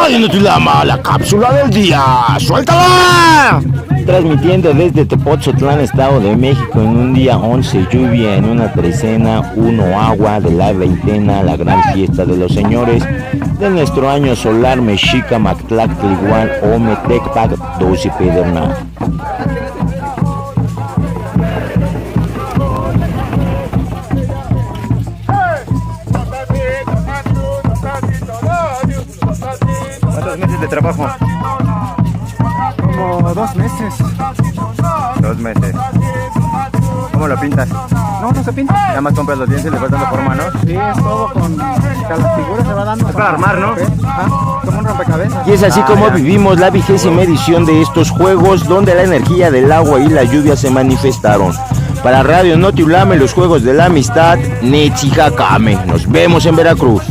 Radio Notulama, la cápsula del día. ¡Suéltala! Transmitiendo desde Tepotzotlán, Estado de México, en un día 11 lluvia, en una trecena 1 agua, de la veintena la gran fiesta de los señores de nuestro año solar mexica Mactlactlihuan o Metecpac 12 Pedernal. ¿Cuántos meses de trabajo? Como 2 meses. 2 meses. ¿Cómo lo pintas? No, no se pinta. Nada más compras los dientes y le vas dando forma, ¿no? Sí, es todo con cada figura se va dando. Es para armar, ¿no? Ajá, como un rompecabezas. Y es así como ya. vivimos la 20ª edición de estos juegos, donde la energía del agua y la lluvia se manifestaron. Para Radio Notulama, los Juegos de la Amistad, Netzijacame. Nos vemos en Veracruz.